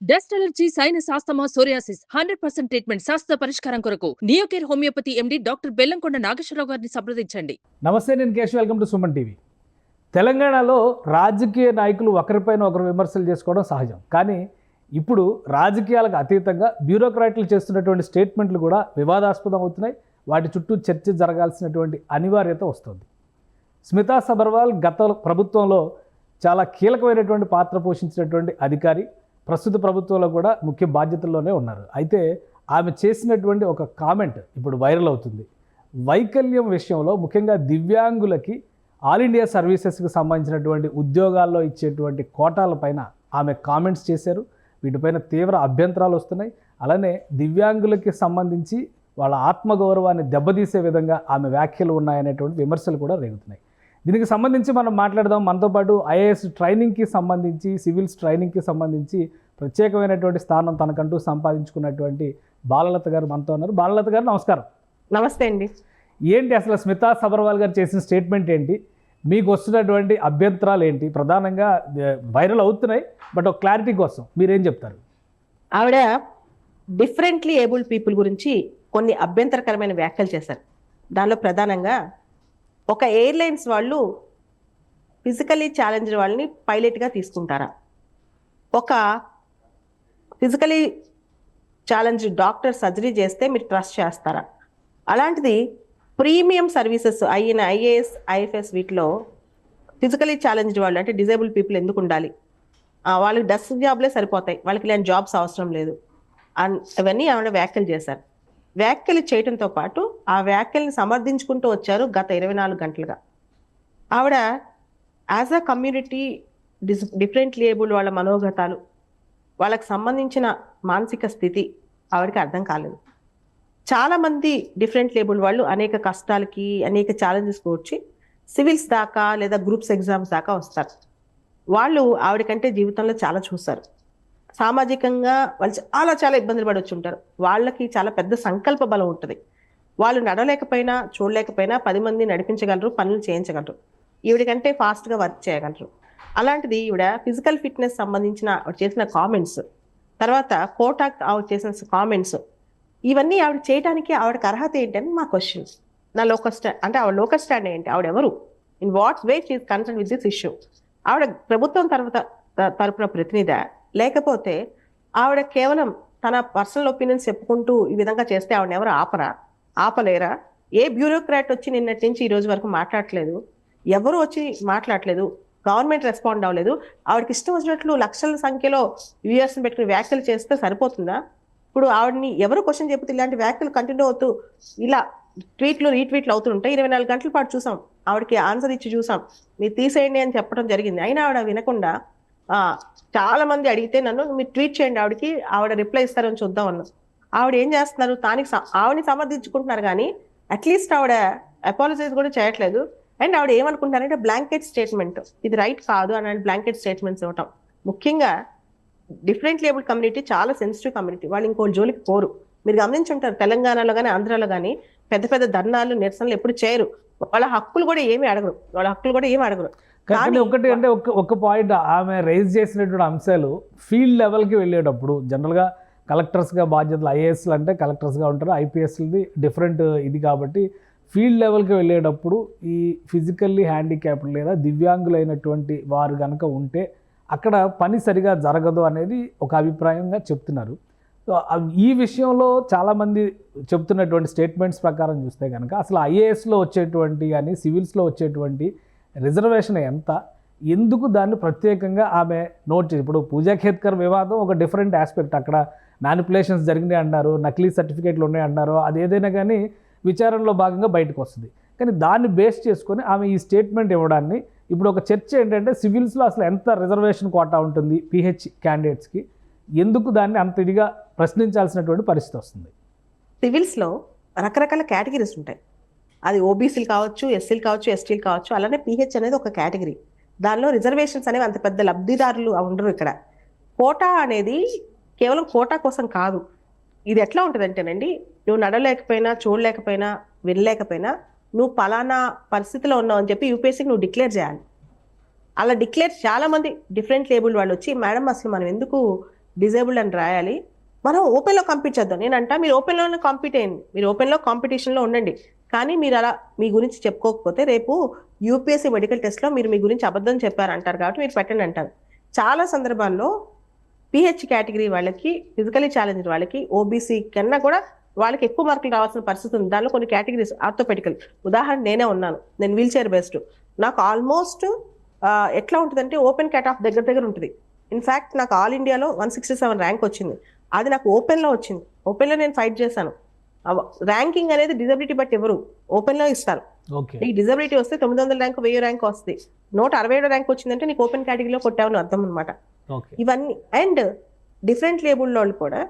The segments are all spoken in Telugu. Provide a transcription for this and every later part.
Dust allergy, sinus, asthma, psoriasis 100% treatment శాస్త్ర పరిష్కారం కొరకు Neocare homeopathy MD doctor Bellamkonda Nageswara Rao గారిని సంప్రదించండి. నమస్తే, నేను Keshav. Welcome to Suman TV. తెలంగాణలో రాజకీయ నాయకులు ఒకరిపైన ఒకరు విమర్శలు చేసుకోవడం సహజం. కానీ ఇప్పుడు రాజకీయాలకు అతీతంగా బ్యూరోక్రాట్లు చేస్తున్నటువంటి స్టేట్మెంట్లు కూడా వివాదాస్పదం అవుతున్నాయి. వాటి చుట్టూ చర్చ జరగాల్సినటువంటి అనివార్యత వస్తుంది. స్మితా సబర్వాల్ గత ప్రభుత్వంలో చాలా కీలకమైనటువంటి పాత్ర పోషించినటువంటి అధికారి. ప్రస్తుత ప్రభుత్వంలో కూడా ముఖ్య బాధ్యతల్లోనే ఉన్నారు. అయితే ఆమె చేసినటువంటి ఒక కామెంట్ ఇప్పుడు వైరల్ అవుతుంది. వైకల్యం విషయంలో ముఖ్యంగా దివ్యాంగులకి ఆల్ ఇండియా సర్వీసెస్కి సంబంధించినటువంటి ఉద్యోగాల్లో ఇచ్చేటువంటి కోటాలపైన ఆమె కామెంట్స్ చేశారు. వీటిపైన తీవ్ర అభ్యంతరాలు వస్తున్నాయి. అలానే దివ్యాంగులకి సంబంధించి వాళ్ళ ఆత్మగౌరవాన్ని దెబ్బతీసే విధంగా ఆమె వ్యాఖ్యలు ఉన్నాయనేటువంటి విమర్శలు కూడా రేగుతున్నాయి. దీనికి సంబంధించి మనం మాట్లాడదాం. మనతో పాటు ఐఏఎస్ ట్రైనింగ్కి సంబంధించి, సివిల్స్ ట్రైనింగ్కి సంబంధించి ప్రత్యేకమైనటువంటి స్థానం తనకంటూ సంపాదించుకున్నటువంటి బాలలత గారు మనతో ఉన్నారు. బాలలత గారు, నమస్కారం. నమస్తే అండి. ఏంటి అసలు స్మితా సబర్వాల్ గారు చేసిన స్టేట్మెంట్ ఏంటి? మీకు వస్తున్నటువంటి అభ్యంతరాలు ఏంటి? ప్రధానంగా వైరల్ అవుతున్నాయి, బట్ ఒక క్లారిటీ కోసం మీరేం చెప్తారు? ఆవిడ డిఫరెంట్లీ ఏబుల్డ్ పీపుల్ గురించి కొన్ని అభ్యంతరకరమైన వ్యాఖ్యలు చేశారు. దానిలో ప్రధానంగా ఒక ఎయిర్లైన్స్ వాళ్ళు ఫిజికలీ ఛాలెంజ్డ్ వాళ్ళని పైలట్గా తీసుకుంటారా, ఒక ఫిజికలీ ఛాలెంజ్డ్ డాక్టర్ సర్జరీ చేస్తే మీరు ట్రస్ట్ చేస్తారా? అలాంటిది ప్రీమియం సర్వీసెస్ అయిన ఐఏఎస్, ఐఎఫ్ఎస్ వీటిలో ఫిజికలీ ఛాలెంజ్డ్ వాళ్ళు అంటే డిజేబుల్ పీపుల్ ఎందుకు ఉండాలి? వాళ్ళకి డెస్క్ జాబ్లే సరిపోతాయి, వాళ్ళకి ఇలాంటి జాబ్స్ అవసరం లేదు అవన్నీ ఆవిడ వ్యాఖ్యలు చేశారు. వ్యాఖ్యలు చేయడంతో పాటు ఆ వ్యాఖ్యల్ని సమర్థించుకుంటూ వచ్చారు గత 24 గంటలుగా. ఆవిడ as a community differently abled వాళ్ళ మనోగతాలు, వాళ్ళకి సంబంధించిన మానసిక స్థితి ఆవిడకి అర్థం కాలేదు. చాలామంది డిఫరెంట్ లేబుల్ వాళ్ళు అనేక కష్టాలకి, అనేక ఛాలెంజెస్కి వచ్చి సివిల్స్ దాకా లేదా గ్రూప్స్ ఎగ్జామ్స్ దాకా వస్తారు. వాళ్ళు ఆవిడకంటే జీవితంలో చాలా చూస్తారు. సామాజికంగా వాళ్ళు చాలా ఇబ్బందులు పడి వచ్చి ఉంటారు. వాళ్ళకి చాలా పెద్ద సంకల్ప బలం ఉంటుంది. వాళ్ళు నడవలేకపోయినా, చూడలేకపోయినా 10 మంది నడిపించగలరు, పనులు చేయించగలరు. ఈవిడకంటే ఫాస్ట్గా వర్క్ చేయగలరు. అలాంటిది ఈవిడ ఫిజికల్ ఫిట్నెస్ సంబంధించిన చేసిన కామెంట్స్, తర్వాత కోటాక్ ఆవిడ చేసిన కామెంట్స్, ఇవన్నీ ఆవిడ చేయడానికి ఆవిడకి అర్హత ఏంటని మా క్వశ్చన్. నా లోకల్ స్టాండ్ అంటే ఆవిడ లోకల్ స్టాండ్ ఏంటి? ఆవిడ ఎవరు? In what's way she is concern with this issue? ఆవిడ ప్రభుత్వం తరపున ప్రతినిధి, లేకపోతే ఆవిడ కేవలం తన పర్సనల్ ఒపీనియన్స్ చెప్పుకుంటూ ఈ విధంగా చేస్తే ఆవిడ ఎవరు ఆపలేరా? ఏ బ్యూరోక్రాట్ వచ్చి నిన్నటి నుంచి ఈ రోజు వరకు మాట్లాడలేదు, ఎవరు వచ్చి మాట్లాడలేదు, గవర్నమెంట్ రెస్పాండ్ అవ్వలేదు. ఆవిడకి ఇష్టం వచ్చినట్లు లక్షల సంఖ్యలో వ్యూయర్స్ని పెట్టుకుని వ్యాఖ్యలు చేస్తే సరిపోతుందా? ఇప్పుడు ఆవిడని ఎవరు క్వశ్చన్ చెబుతూ ఇలాంటి వ్యాఖ్యలు కంటిన్యూ అవుతూ ఇలా ట్వీట్లు రీట్వీట్లు అవుతుంటాయి. 24 గంటల పాటు చూసాం, ఆవిడకి ఆన్సర్ ఇచ్చి చూసాం, మీరు తీసేయండి అని చెప్పడం జరిగింది. అయినా ఆవిడ వినకుండా చాలా మంది అడిగితే నన్ను మీరు ట్వీట్ చేయండి ఆవిడకి, ఆవిడ రిప్లై ఇస్తారని చూద్దాం అన్నా. ఆవిడ ఏం చేస్తున్నారు? ఆవిడని సమర్థించుకుంటున్నారు కానీ అట్లీస్ట్ ఆవిడ అపాలజైజ్ కూడా చేయట్లేదు. అండ్ ఆవిడ ఏమనుకుంటారంటే బ్లాంకెట్ స్టేట్మెంట్, ఇది రైట్ కాదు అని బ్లాంకెట్ స్టేట్మెంట్స్ ఇవ్వటం. ముఖ్యంగా డిఫరెంట్ లేబుల్ కమ్యూనిటీ చాలా సెన్సిటివ్ కమ్యూనిటీ. వాళ్ళు ఇంకో జోలికి పోరు. మీరు గమనించుంటారు, తెలంగాణలో కానీ ఆంధ్రాలో కానీ పెద్ద ధర్నాలు, నిరసనలు ఎప్పుడు చేయరు. వాళ్ళ హక్కులు కూడా ఏమి అడగరు. కానీ ఒకటి అంటే ఒక పాయింట్ ఆమె రైజ్ చేసినటువంటి అంశాలు ఫీల్డ్ లెవెల్కి వెళ్ళేటప్పుడు జనరల్గా కలెక్టర్స్గా బాధ్యతలు, ఐఏఎస్లు అంటే కలెక్టర్స్గా ఉంటారు, ఐపీఎస్లది డిఫరెంట్ ఇది. కాబట్టి ఫీల్డ్ లెవెల్కి వెళ్ళేటప్పుడు ఈ ఫిజికల్లీ హ్యాండిక్యాప్డ్ లేదా దివ్యాంగులైనటువంటి వారు కనుక ఉంటే అక్కడ పని సరిగా జరగదు అనేది ఒక అభిప్రాయంగా చెప్తున్నారు. సో ఈ విషయంలో చాలామంది చెప్తున్నటువంటి స్టేట్మెంట్స్ ప్రకారం చూస్తే కనుక అసలు ఐఏఎస్లో వచ్చేటువంటి కానీ సివిల్స్లో వచ్చేటువంటి రిజర్వేషన్ ఎందుకు దాన్ని ప్రత్యేకంగా ఆమె నోట్ చేసి, ఇప్పుడు పూజా ఖేత్కర్ వివాదం ఒక డిఫరెంట్ ఆస్పెక్ట్, అక్కడ మ్యానిపులేషన్స్ జరిగినాయి అన్నారు, నకిలీ సర్టిఫికేట్లు ఉన్నాయి అన్నారు, అది ఏదైనా కానీ విచారణలో భాగంగా బయటకు వస్తుంది. కానీ దాన్ని బేస్ చేసుకొని ఆమె ఈ స్టేట్మెంట్ ఇవ్వడాన్ని ఇప్పుడు ఒక చర్చ ఏంటంటే సివిల్స్లో అసలు ఎంత రిజర్వేషన్ కోటా ఉంటుంది పిహెచ్ క్యాండిడేట్స్కి, ఎందుకు దాన్ని అంత ఇదిగా ప్రశ్నించాల్సినటువంటి పరిస్థితి వస్తుంది? సివిల్స్లో రకరకాల కేటగిరీస్ ఉంటాయి. అది ఓబీసీలు కావచ్చు, ఎస్సీలు కావచ్చు, ఎస్టీలు కావచ్చు. అలానే పిహెచ్ అనేది ఒక కేటగిరీ. దానిలో రిజర్వేషన్స్ అనేవి అంత పెద్ద లబ్ధిదారులు ఉండరు. ఇక్కడ కోటా అనేది కేవలం కోటా కోసం కాదు. ఇది ఎట్లా ఉంటుంది అంటేనండి, నువ్వు నడలేకపోయినా, చూడలేకపోయినా, వినలేకపోయినా నువ్వు పలానా పరిస్థితిలో ఉన్నావు అని చెప్పి యూపీఎస్సీకి నువ్వు డిక్లేర్ చేయాలి. అలా డిక్లేర్ చాలా మంది డిఫరెంట్ లేబుల్ వాళ్ళు వచ్చి, మేడం అసలు మనం ఎందుకు డిజేబుల్డ్ అని రాయాలి. మనం ఓపెన్లో కంపీట్ చేద్దాం. నేనంటా మీరు ఓపెన్లోనే కాంపీట్ అయ్యండి, మీరు ఓపెన్లో కాంపిటీషన్లో ఉండండి. కానీ మీరు అలా మీ గురించి చెప్పుకోకపోతే రేపు యూపీఎస్సీ మెడికల్ టెస్ట్లో మీరు మీ గురించి అబద్ధం చెప్పారంటారు కాబట్టి మీరు పెట్టండి అంటారు. చాలా సందర్భాల్లో పిహెచ్ కేటగిరీ వాళ్ళకి, ఫిజికలీ ఛాలెంజ్డ్ వాళ్ళకి, ఓబీసీ కన్నా కూడా వాళ్ళకి ఎక్కువ మార్కులు రావాల్సిన పరిస్థితి ఉంది. దానిలో కొన్ని కేటగిరీస్ ఆర్థోపెడికల్, ఉదాహరణ నేనే ఉన్నాను, నేను వీల్ చైర్ బేస్డ్. నాకు ఆల్మోస్ట్ ఎట్లా ఉంటుందంటే ఓపెన్ కట్ ఆఫ్ దగ్గర దగ్గర ఉంటుంది. ఇన్ఫ్యాక్ట్ నాకు ఆల్ ఇండియాలో 167 ర్యాంక్ వచ్చింది. అది నాకు ఓపెన్లో వచ్చింది. ఓపెన్లో నేను ఫైట్ చేశాను. ర్యాంకింగ్ అనేది డిజబిలిటీ బట్టి ఎవరు ఓపెన్లో ఇస్తారు. ఈ డిజబిలిటీ వస్తే 900 ర్యాంక్ 1000 ర్యాంక్ వస్తుంది. 167 ర్యాంక్ వచ్చిందంటే నీకు ఓపెన్ కేటగిరీలో కొట్టావని అర్థం అనమాట. ఇవన్నీ అండ్ డిఫరెంట్ లేబుల్ వాళ్ళు కూడా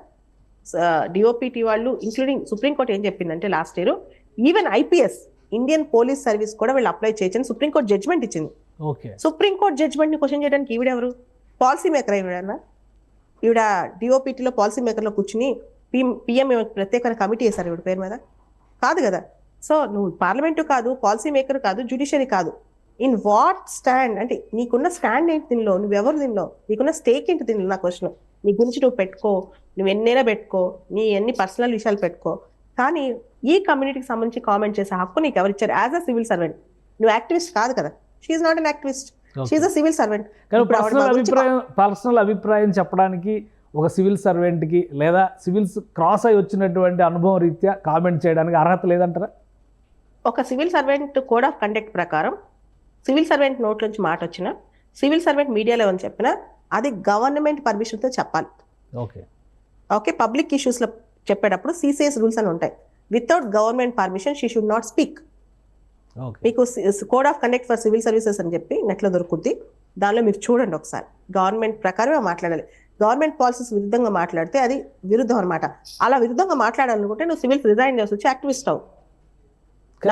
డిఓపిటి వాళ్ళు ఇంక్లూడింగ్ సుప్రీంకోర్టు ఏం చెప్పిందంటే last year even IPS Indian police service కూడా వీళ్ళు అప్లై చేయొచ్చని సుప్రీంకోర్టు జడ్జ్మెంట్ ఇచ్చింది. సుప్రీంకోర్టు జడ్జ్మెంట్ ని క్వశ్చన్ చేయడానికి ఈవిడెవరు? Policy maker ఈవిడన్నా? ఈవిడ డిఓపిటీలో పాలసీ మేకర్లో కూర్చుని పిఎం ప్రత్యేక కమిటీ వేశారు ఈవిడ పేరు మీద? కాదు కదా. సో నువ్వు పార్లమెంటు కాదు, పాలసీ మేకర్ కాదు, జ్యుడిషియరీ కాదు. ఇన్ వాట్ స్టాండ్ అంటే నీకున్న స్టాండ్ ఏంటి దీనిలో, నువ్వెవరు దీనిలో, నీకున్న స్టేక్ ఏంటి దీనిలో? నా క్వశ్చన్. నీ గురించి నువ్వు పెట్టుకో, నువ్వు ఎన్నైనా పెట్టుకో, నీ ఎన్ని పర్సనల్ విషయాలు పెట్టుకో, కానీ ఈ కమ్యూనిటీకి సంబంధించి కామెంట్ చేసే హక్కు నీకు ఎవరు ఇచ్చారు? As a civil servant. నువ్వు యాక్టివిస్ట్ కాదు కదా. She's not an activist, she's a civil servant. Personal అభిప్రాయం చెప్పడానికి ఒక సివిల్ సర్వెంట్కి లేదా సివిల్స్ క్రాస్ అయి వచ్చినటువంటి అనుభవం రీత్యా కామెంట్ చేయడానికి అర్హత లేదంటారా? ఒక civil servant code of conduct ప్రకారం సివిల్ సర్వెంట్ నోట్ నుంచి మాట వచ్చినా, సివిల్ సర్వెంట్ మీడియాలో అని చెప్పినా అది గవర్నమెంట్ పర్మిషన్తో చెప్పాలి. ఓకే, పబ్లిక్ ఇష్యూస్లో చెప్పేటప్పుడు సిసిఎస్ రూల్స్ అని ఉంటాయి. Without government permission she should not speak. మీకు code of conduct for civil services అని చెప్పి నెట్లో దొరుకుద్ది, దానిలో మీరు చూడండి ఒకసారి. గవర్నమెంట్ ప్రకారమే మాట్లాడాలి. గవర్నమెంట్ పాలసీస్ విరుద్ధంగా మాట్లాడితే అది విరుద్ధం అనమాట. అలా విరుద్ధంగా మాట్లాడాలనుకుంటే నువ్వు సివిల్ రిజైన్ చేసి వచ్చి యాక్టివిస్ట్ అవు.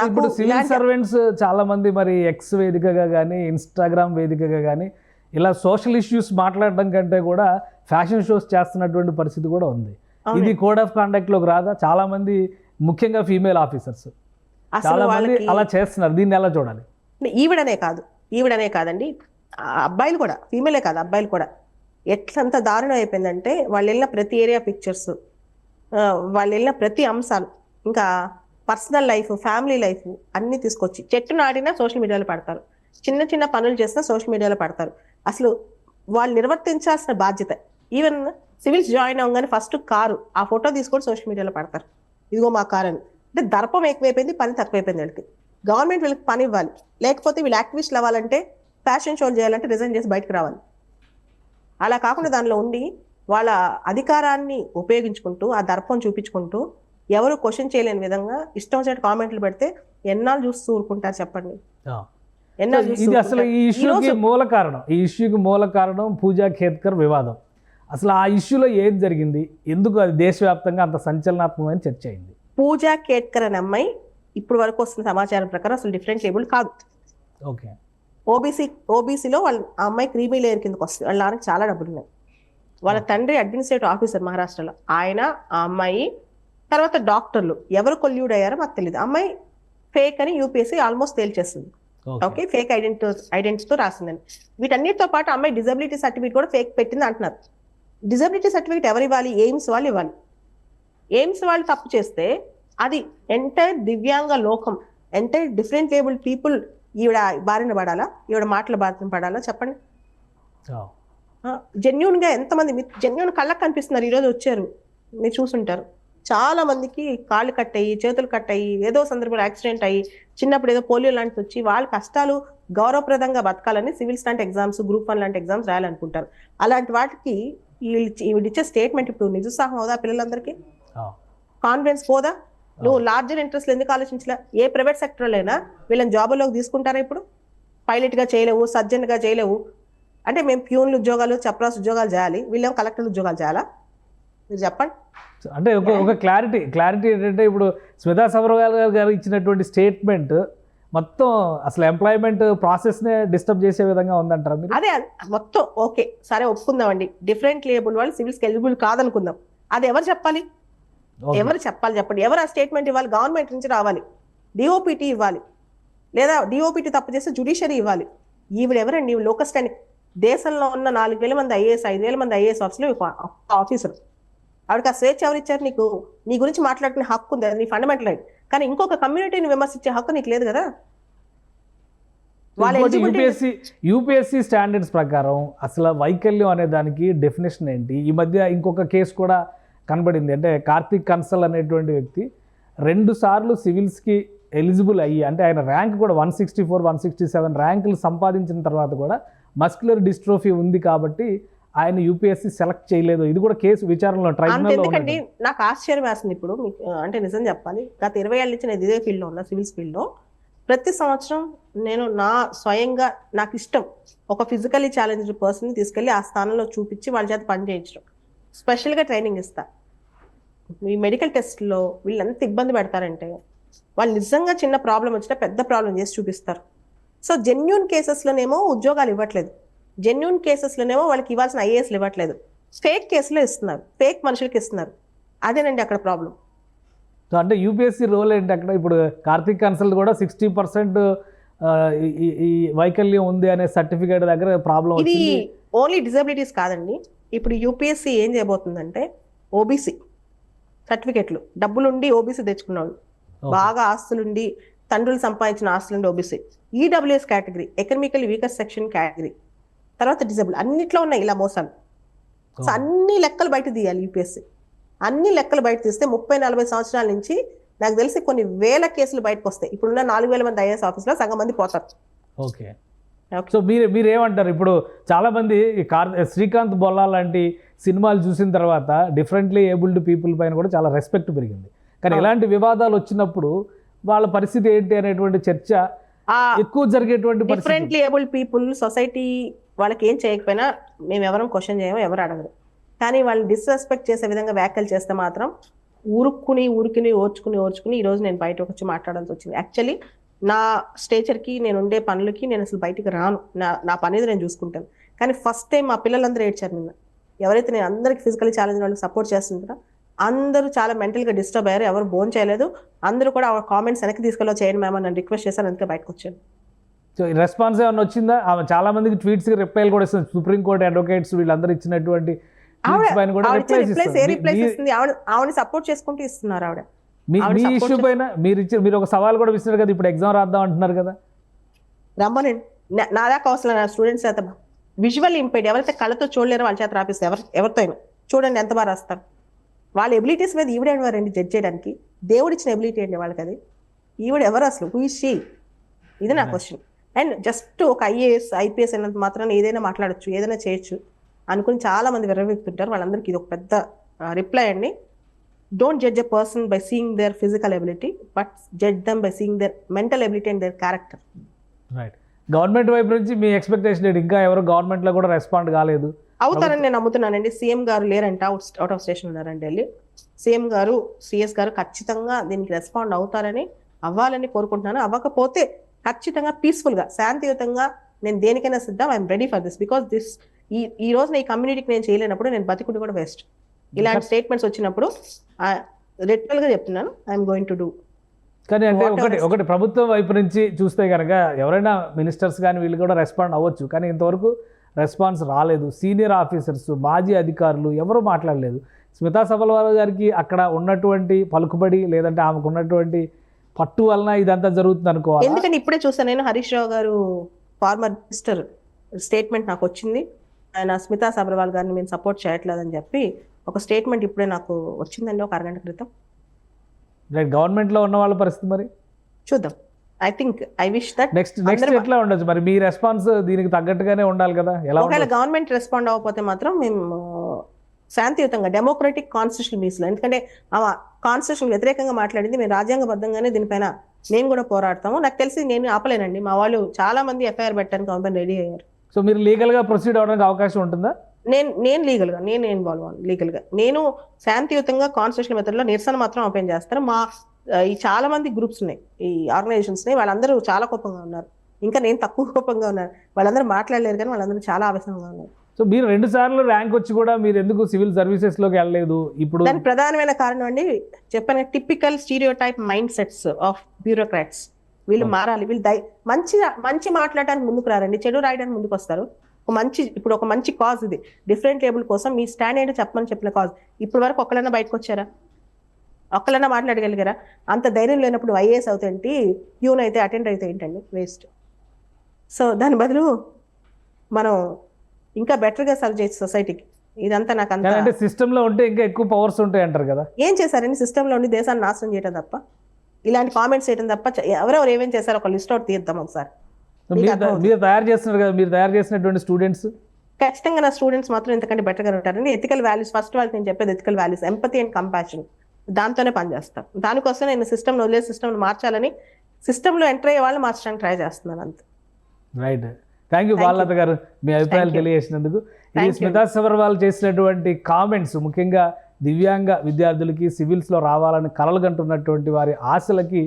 ఇప్పుడు సివిల్ సర్వెంట్స్ చాలా మంది మరి ఎక్స్ వేదికగా కానీ ఇన్స్టాగ్రామ్ వేదికగా కానీ ఇలా సోషల్ ఇష్యూస్ మాట్లాడడం కంటే కూడా ఫ్యాషన్ షోస్ చేస్తున్నటువంటి పరిస్థితి కూడా ఉంది. ఇది కోడ్ ఆఫ్ కాండక్ట్ లోకి రాదా? చాలా మంది ముఖ్యంగా ఫీమేల్ ఆఫీసర్స్ చాలా మంది అలా చేస్తున్నారు. దీన్ని ఎలా చూడాలి? ఈవిడనే కాదండి, అబ్బాయిలు కూడా, ఫీమేలే కాదు అబ్బాయిలు కూడా ఎట్లంత దారుణం అయిపోయిందంటే వాళ్ళు వెళ్ళిన ప్రతి ఏరియా పిక్చర్స్, వాళ్ళు వెళ్ళిన ప్రతి అంశాలు, ఇంకా పర్సనల్ లైఫ్, ఫ్యామిలీ లైఫ్ అన్ని తీసుకొచ్చి చెట్టు నాడినా సోషల్ మీడియాలో పడతారు, చిన్న చిన్న పనులు చేసినా సోషల్ మీడియాలో పడతారు. అసలు వాళ్ళు నిర్వర్తించాల్సిన బాధ్యత. ఈవెన్ సివిల్స్ జాయిన్ అవ్వగానే ఫస్ట్ కారు ఆ ఫోటో తీసుకొని సోషల్ మీడియాలో పడతారు, ఇదిగో మా కారు అని. అంటే దర్పం ఎక్కువైపోయింది, పని తక్కువైపోయింది వీళ్ళకి. గవర్నమెంట్ వీళ్ళకి పని ఇవ్వాలి, లేకపోతే వీళ్ళు యాక్టివిస్ట్లు అవ్వాలంటే, ఫ్యాషన్ షోలు చేయాలంటే రిజైన్ చేసి బయటకు రావాలి. అలా కాకుండా దానిలో ఉండి వాళ్ళ అధికారాన్ని ఉపయోగించుకుంటూ ఆ దర్పం చూపించుకుంటూ ఎవరు క్వశ్చన్ చేయలేని విధంగా ఇష్టం వచ్చినట్టు కామెంట్లు పెడితే ఎన్నాళ్ళు చూస్తూ ఊరుకుంటారు చెప్పండి? ఇది అసలు ఈ ఇష్యూకి మూల కారణం పూజా ఖేత్కర్ వివాదం. అసలు ఆ ఇష్యూలో ఏం జరిగింది, ఎందుకు అది దేశవ్యాప్తంగా అంత సంచలనాత్మకమైన చర్చ అయింది? పూజా ఖేత్కర్ అనే అమ్మాయి ఇప్పుడు వరకు వస్తున్న సమాచారం ప్రకారం అసలు డిఫరెంట్ లేబుల్ కాదు. ఓకే, ఓబీసీలో వాళ్ళ ఆ అమ్మాయి క్రీమీ లేయర్ కిందకి వస్తుంది. వాళ్ళ నాన్నకి చాలా డబ్బులు ఉన్నాయి. వాళ్ళ తండ్రి అడ్మినిస్ట్రేటివ్ ఆఫీసర్ మహారాష్ట్రలో. ఆయన, ఆ అమ్మాయి, తర్వాత డాక్టర్లు ఎవరు కొల్యూడ్ అయ్యారో మాకు తెలియదు. అమ్మాయి ఫేక్ అని యూపీఎస్సీ ఆల్మోస్ట్ తేల్చేస్తుంది. ఓకే, ఫేక్ ఐడెంటిటీతో రాసిందని. వీటన్నిటితో పాటు అమ్మాయి డిజబిలిటీ సర్టిఫికేట్ కూడా ఫేక్ పెట్టింది అంటున్నారు. డిజబిలిటీ సర్టిఫికేట్ ఎవరు ఇవ్వాలి? ఎయిమ్స్ వాళ్ళు ఇవ్వాలి. ఎయిమ్స్ వాళ్ళు తప్పు చేస్తే అది ఎంటైర్ దివ్యాంగ లోకం, ఎంటైర్ డిఫరెంట్ లేబుల్ పీపుల్ ఈవిడ బారిన పడాలా? ఈవిడ మాటల బారిన పడాలా? చెప్పండి. జెన్యున్ గా ఎంతమంది జెన్యున్ కళ్ళకు కనిపిస్తున్నారు. ఈరోజు వచ్చారు, మీరు చూసుంటారు. చాలా మందికి కాళ్ళు కట్ అయ్యి, చేతులు కట్ అయ్యి, ఏదో సందర్భంలో యాక్సిడెంట్ అయ్యి, చిన్నప్పుడు ఏదో పోలియో లాంటిది వచ్చి వాళ్ళ కష్టాలు గౌరవప్రదంగా బతకాలని సివిల్ స్టాంట్ ఎగ్జామ్స్, గ్రూప్ 1 లాంటి ఎగ్జామ్స్ రాయాలనుకుంటారు. అలాంటి వాటికి ఈవిడిచ్చే స్టేట్మెంట్ ఇప్పుడు నిరుత్సాహం అవుదా? పిల్లలందరికీ కాన్ఫిడెన్స్ పోదా? నువ్వు లార్జర్ ఇంట్రెస్ట్ ఎందుకు ఆలోచించలే? ఏ ప్రైవేట్ సెక్టర్లో అయినా వీళ్ళని జాబుల్లోకి తీసుకుంటారా? ఇప్పుడు పైలట్గా చేయలేవు, సర్జన్గా చేయలేవు అంటే మేము ప్యూన్లు ఉద్యోగాలు, చప్రాస్ ఉద్యోగాలు చేయాలి, వీళ్ళేమో కలెక్టర్ ఉద్యోగాలు చేయాలా? మీరు చెప్పండి. అంటే ఒక క్లారిటీ ఏంటంటే ఇప్పుడు స్మితా సబర్వాల్ గారు ఇచ్చినటువంటి స్టేట్మెంట్ మొత్తం అసలు ఎంప్లాయ్మెంట్ ప్రాసెస్నే డిస్టర్బ్ చేసే విధంగా ఉందంటారా మీరు? అదే మొత్తం. ఓకే, సరే ఒప్పుకుందామండి, డిఫరెంట్ లేబుల్ వాళ్ళు సివిల్స్కి ఎలిజిబుల్ కాదనుకుందాం. అది ఎవరు చెప్పాలి? ఎవరు చెప్పాలి చెప్పండి? ఎవరు ఆ స్టేట్మెంట్ ఇవ్వాలి? గవర్నమెంట్ నుంచి రావాలి. డిఓపిటి ఇవ్వాలి, లేదా డిఓపిటి తప్పు చేస్తే జ్యుడిషియరీ ఇవ్వాలి. ఈవిడ ఎవరండి? లోకస్ట్ అని దేశంలో ఉన్న 4,000 మంది ఐఏఎస్ 5,000 మంది ఐఏఎస్ ఆఫీసులు ఒక ఆఫీసర్. ఆవిడకి ఆ స్వేచ్ఛ ఎవరు ఇచ్చారు? నీకు నీ గురించి మాట్లాడుకునే హక్కు ఉంది, అది నీ ఫండమెంటల్ రైట్. కానీ ఇంకొక కమ్యూనిటీని విమర్శించే హక్కు నీకు లేదు కదా. వాళ్ళ యూపీఎస్సీ స్టాండర్డ్స్ ప్రకారం అసలు వైకల్యం అనే దానికి డెఫినేషన్ ఏంటి? ఈ మధ్య ఇంకొక కేసు కూడా కనబడింది. అంటే కార్తీక్ కన్సల్ అనేటువంటి వ్యక్తి 2 సార్లు సివిల్స్కి ఎలిజిబుల్ అయ్యి, అంటే ఆయన ర్యాంక్ కూడా 164, 167 ర్యాంకులు సంపాదించిన తర్వాత కూడా మస్క్యులర్ డిస్ట్రోఫీ ఉంది కాబట్టి ఆయన యూపీఎస్సీ సెలెక్ట్ చేయలేదు. ఇది కూడా కేసు విచారణలో ట్రైబ్యునల్లో ఎందుకండి నాకు ఆశ్చర్యం వేస్తుంది. ఇప్పుడు మీకు అంటే నిజం చెప్పాలి, గత 20 ఏళ్ళ నుంచి నేను ఇదే ఫీల్డ్లో ఉన్నా, సివిల్స్ ఫీల్డ్లో. ప్రతి సంవత్సరం నేను నా స్వయంగా నాకు ఇష్టం ఒక ఫిజికల్లీ ఛాలెంజ్డ్ పర్సన్ని తీసుకెళ్ళి ఆ స్థానంలో చూపించి వాళ్ళ చేత పని చేయించడం, స్పెషల్గా ట్రైనింగ్ ఇస్తా. ఈ మెడికల్ టెస్ట్లో వీళ్ళు ఎంత ఇబ్బంది పెడతారంటే, వాళ్ళు నిజంగా చిన్న ప్రాబ్లం వచ్చినా పెద్ద ప్రాబ్లం చేసి చూపిస్తారు. సో జెన్యూన్ కేసెస్లోనేమో ఉద్యోగాలు ఇవ్వట్లేదు, జెన్యూన్ కేసెస్లోనేమో వాళ్ళకి ఇవ్వాల్సిన ఐఏఎస్లు ఇవ్వట్లేదు, ఫేక్ కేసులో ఇస్తున్నారు, ఫేక్ మనుషులకి ఇస్తున్నారు. అదేనండి అక్కడ ప్రాబ్లం. సో అంటే యూపీఎస్సీ రోల్ ఏంటి అక్కడ? ఇప్పుడు కార్తీక్ కన్సల్ట్ కూడా 60% ఈ వైకల్యం ఉంది అనే సర్టిఫికేట్ దగ్గర ప్రాబ్లం. ఇది ఓన్లీ డిజబిలిటీస్ కాదండి. ఇప్పుడు యూపీఎస్సీ ఏం చేయబోతుందంటే ఓబీసీ సర్టిఫికేట్లు, డబ్బులుండి ఓబీసీ తెచ్చుకున్నాడు, బాగా ఆస్తులుండి తండ్రులు సంపాదించిన ఆస్తులుండి OBC, EWS category, economical weaker section category, తర్వాత డిజబుల్, అన్నిట్లో ఉన్నాయి ఇలా మోసాలు. సో అన్ని లెక్కలు బయట తీయాలి యూపీఎస్సీ. అన్ని లెక్కలు బయట తీస్తే 30-40 సంవత్సరాల నుంచి నాకు తెలిసి కొన్ని వేల కేసులు బయటకు వస్తాయి. ఇప్పుడున్న 4,000 మంది ఐఏఎస్ ఆఫీసులో సగం మంది పోతారు. ఓకే. సో మీరేమంటారు? ఇప్పుడు చాలామంది శ్రీకాంత్ బొల్లా లాంటి సినిమాలు చూసిన తర్వాత డిఫరెంట్లీ ఏబుల్డ్ పీపుల్ పైన కూడా చాలా రెస్పెక్ట్ పెరిగింది. కానీ ఇలాంటి వివాదాలు వచ్చినప్పుడు వాళ్ళ పరిస్థితి ఏంటి అనేటువంటి చర్చ ఎక్కువ జరిగేటువంటి పరిస్థితి. డిఫరెంట్లీ ఏబుల్డ్ పీపుల్ సొసైటీ వాళ్ళకి ఏం చేయకపోయినా మేము ఎవరం క్వశ్చన్ చేయము, ఎవరు అడగరు. కానీ వాళ్ళని డిస్రెస్పెక్ట్ చేసే విధంగా వ్యాఖ్యలు చేస్తే మాత్రం ఊరుకుని ఓర్చుకుని ఈరోజు నేను బయటకు వచ్చి మాట్లాడాల్సి వచ్చింది. యాక్చువల్లీ నా స్టేచర్కి, నేను ఉండే పనులకి నేను అసలు బయటికి రాను, నా పని నేను చూసుకుంటాను. కానీ ఫస్ట్ టైం మా పిల్లలందరూ ఏడ్చారు నిన్న. ఎవరైతే నేను అందరికి ఫిజికల్లీ ఛాలెంజ్ వాళ్ళకి సపోర్ట్ చేస్తుంటారో అందరూ చాలా మెంటల్గా డిస్టర్బ్ అయ్యారు, ఎవరు బోన్ చేయలేదు. అందరూ కూడా ఆ కామెంట్స్ వెనక్కి తీసుకెళ్ళి చేయండి మ్యామ్ అని రిక్వెస్ట్ చేశాను, అందుకే బయటకు వచ్చాను. సో ఈ రెస్పాన్స్ ఏమైనా వచ్చిందా? చాలా మందికి ట్వీట్స్కి రిప్లైలు కూడా ఇస్తుంది. సుప్రీంకోర్టు అడ్వకేట్స్ వీళ్ళందరూ ఇచ్చినటువంటి ఆవిడ సపోర్ట్ చేసుకుంటూ ఇస్తున్నారు. ఆవిడ మీ ఇష్యూ పైన మీరు ఒక సవాల్ కూడా ఇస్తున్నారు కదా, ఇప్పుడు ఎగ్జామ్ రాద్దాం అంటున్నారు కదా. రమ్మనండి, నా దాకా అవసరం. నా స్టూడెంట్స్ చేత విజువల్ ఇంపైర్డ్ ఎవరైతే కళ్ళతో చూడలేరో వాళ్ళ చేత రాపిస్తే ఎవరితో అయినా చూడండి ఎంత బాగా రాస్తారు. వాళ్ళ ఎబిలిటీస్ మీద ఈవిడేవారండి జడ్జ్ చేయడానికి? దేవుడిచ్చిన ఎబిలిటీ అండి వాళ్ళకి అది. ఈవిడ ఎవరు అసలు? Who is she? ఇది నా క్వశ్చన్. అండ్ జస్ట్ ఒక ఐపీఎస్ అయినంత మాత్రాన ఏదైనా మాట్లాడచ్చు, ఏదైనా చేయొచ్చు అనుకుని చాలా మంది విర్రవీగుతుంటారు. వాళ్ళందరికీ ఇది ఒక పెద్ద రిప్లై అండి. Don't judge a person by seeing their physical ability, but judge them by seeing their mental ability and their character. Right. Government వైపు నుంచి మీ ఎక్స్పెక్టేషన్ ఏంటి? ఇంకా ఎవరు గవర్నమెంట్లో కూడా రెస్పాండ్ కాలేదు. అవుతారని నేను నమ్ముతున్నానండి. సీఎం గారు లేరంట, అవుట్ ఆఫ్ స్టేషన్ ఉన్నారండి వెళ్ళి. సీఎం గారు, సిఎస్ గారు ఖచ్చితంగా దీనికి రెస్పాండ్ అవుతారని, అవ్వాలని కోరుకుంటున్నాను. అవ్వకపోతే ఖచ్చితంగా పీస్ఫుల్గా, శాంతియుతంగా నేను దేనికైనా సిద్ధం. I'm ready for this. Because this ఈ రోజున ఈ కమ్యూనిటీకి నేను చేయలేనప్పుడు నేను బతికుండి కూడా వేస్ట్. ఇలాంటి స్టేట్మెంట్స్ వచ్చినప్పుడు లిటరల్ గా చెప్తున్నాను, ఐఎమ్ గోయింగ్ టు డూ. కానీ అంటే ఒకటి ప్రభుత్వం వైపు నుంచి చూస్తే కనుక ఎవరైనా మినిస్టర్స్ కానీ వీళ్ళు కూడా రెస్పాండ్ అవ్వచ్చు, కానీ ఇంతవరకు రెస్పాన్స్ రాలేదు. సీనియర్ ఆఫీసర్స్, మాజీ అధికారులు ఎవరు మాట్లాడలేదు. స్మితా సబర్వాల్ గారికి అక్కడ ఉన్నటువంటి పలుకుబడి లేదంటే ఆమెకు ఉన్నటువంటి పట్టు వలన ఇదంతా జరుగుతుంది అనుకోవాలి. ఎందుకంటే ఇప్పుడే చూసాను నేను, హరీష్ రావు గారు ఫార్మర్ మినిస్టర్ స్టేట్మెంట్ నాకు వచ్చింది. ఆయన స్మితా సబర్వాల్ గారిని మేము సపోర్ట్ చేయట్లేదని చెప్పి ఒక స్టేట్మెంట్ ఇప్పుడే నాకు వచ్చిందండి, ఒక అరగంట క్రితం. గవర్నమెంట్లో ఉన్న వాళ్ళ పరిస్థితి మరి చూద్దాం. ఐ విష్ దట్ నెక్స్ట్ ఎట్లా ఉండొచ్చు మరి? మీ రెస్పాన్స్ దీనికి తగ్గట్టుగానే ఉండాలి కదా. ఒకవేళ గవర్నమెంట్ రెస్పాండ్ అవ్వకపోతే మాత్రం మేము శాంతియుతంగా డెమోక్రటిక్ కాన్స్టిట్యూషన్ బేస్లో, ఎందుకంటే ఆమె కాన్స్టిట్యూషన్ వ్యతిరేకంగా మాట్లాడింది, మేము రాజ్యాంగబద్ధంగానే దీనిపైన మేము కూడా పోరాడతాము. నాకు తెలిసి నేను ఆపలేనండి, మా వాళ్ళు చాలా మంది ఎఫ్ఐఆర్ పెట్టడానికి కంపెనీ రెడీ అయ్యారు. సో మీరు లీగల్గా ప్రొసీడ్ అవడానికి అవకాశం ఉంటుందా? నేను లీగల్గా నేను ఇన్వాల్వ్ అవ్వను. లీగల్గా నేను శాంతియుతంగా కాన్స్టిట్యూషన్ మెథడ్లో నిరసన మాత్రం ఓపెన్ చేస్తాను. ఈ చాలా మంది గ్రూప్స్ ఉన్నాయి, ఈ ఆర్గనైజేషన్స్ ఉన్నాయి, వాళ్ళందరూ చాలా కోపంగా ఉన్నారు. ఇంకా నేను తక్కువ కోపంగా ఉన్నాను. వాళ్ళందరూ మాట్లాడలేరు కానీ వాళ్ళందరూ చాలా ఆవేశంగా ఉన్నారు. సో మీరు 2 సార్లు ర్యాంక్ వచ్చి కూడా మీరు ఎందుకు సివిల్ సర్వీసెస్లోకి వెళ్ళలేదు? ఇప్పుడు దానికి ప్రధానమైన కారణం అండి చెప్పాను, typical stereotype mind sets of bureaucrats. వీళ్ళు మారాలి, వీళ్ళు మంచి మాట్లాడడానికి ముందుకు రారండి, చెడు రాయడానికి ముందుకు వస్తారు. ఇప్పుడు ఒక మంచి కాజ్ ఇది, డిఫరెంట్ లేబుల్ కోసం మీ స్టాండ్ ఏంటో చెప్పమని చెప్పిన కాజ్. ఇప్పుడు వరకు ఒక్కళ్ళన్నా బయటకు వచ్చారా? ఒక్కళ్ళన్నా మాట్లాడగలిగారా? అంత ధైర్యం లేనప్పుడు ఐఏఎస్ అవుతాయంటి, ప్యూన్ అయితే అటెండ్ అయితే ఏంటండి, వేస్ట్. సో దాని బదులు మనం ఇంకా బెటర్గా సర్వ్ చేయొచ్చు సొసైటీకి. ఇదంతా నాకు అంత అంటే సిస్టంలో ఉంటే ఇంకా ఎక్కువ పవర్స్ ఉంటాయి అంటారు కదా. ఏం చేశారని సిస్టంలో ఉండి దేశాన్ని నాశనం చేయడం తప్ప, ఇలాంటి కామెంట్స్ చేయడం తప్ప ఎవరెవరు ఏమేం చేశారు ఒక లిస్ట్ అవుట్ తీద్దాం ఒకసారి. మీరు తయారు చేస్తున్నారు కదా, మీరు తయారు చేసినటువంటి స్టూడెంట్స్ ఖచ్చితంగా నా స్టూడెంట్స్ మాత్రం ఇంతకంటే బెటర్గా ఉంటారండి. ఎథికల్ వాల్యూస్ ఫస్ట్ వాళ్ళకి నేను చెప్పేది ethical values, empathy and compassion, దాంతోనే పనిచేస్తాను. దానికోసం నేను సిస్టమ్ను వదిలేసి సిస్టమ్ను మార్చాలని, సిస్టంలో ఎంటర్ అయ్యే వాళ్ళు మార్చడానికి ట్రై చేస్తున్నాను అంతే. రైట్. థ్యాంక్ యూ బాలలత గారు, మీ అభిప్రాయాలు తెలియజేసినందుకు. ఇది స్మితా సబర్వాల్ చేసినటువంటి కామెంట్స్ ముఖ్యంగా దివ్యాంగ విద్యార్థులకి సివిల్స్లో రావాలని కలలుగంటున్నటువంటి వారి ఆశలకి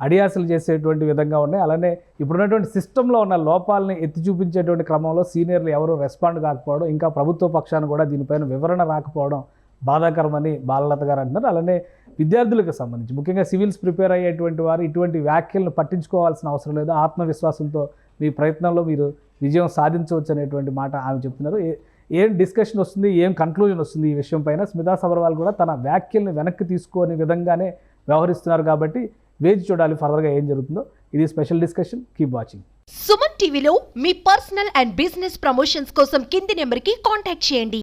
అడియాసలు చేసేటువంటి విధంగా ఉన్నాయి. అలానే ఇప్పుడున్నటువంటి సిస్టంలో ఉన్న లోపాలని ఎత్తి చూపించేటువంటి క్రమంలో సీనియర్లు ఎవరు రెస్పాండ్ కాకపోవడం, ఇంకా ప్రభుత్వ పక్షాన్ని కూడా దీనిపైన వివరణ రాకపోవడం బాధాకరమని బాలలత గారు అంటున్నారు. అలానే విద్యార్థులకు సంబంధించి ముఖ్యంగా సివిల్స్ ప్రిపేర్ అయ్యేటువంటి వారు ఇటువంటి వ్యాఖ్యలను పట్టించుకోవాల్సిన అవసరం లేదు, ఆత్మవిశ్వాసంతో మీ ప్రయత్నంలో మీరు విజయం సాధించవచ్చు అనేటువంటి మాట ఆమె చెప్తున్నారు. ఏం డిస్కషన్ వస్తుంది, ఏం కన్క్లూజన్ వస్తుంది ఈ విషయం పైన, స్మితా సబర్వాల్ కూడా తన వ్యాఖ్యల్ని వెనక్కి తీసుకునే విధంగానే వ్యవహరిస్తున్నారు కాబట్టి వేచి చూడాలి ఫర్దర్గా ఏం జరుగుతుందో. ఇది special discussion, keep watching. Suman టీవీలో మీ పర్సనల్ అండ్ బిజినెస్ ప్రమోషన్స్ కోసం కింది నెంబర్కి కాంటాక్ట్ చేయండి.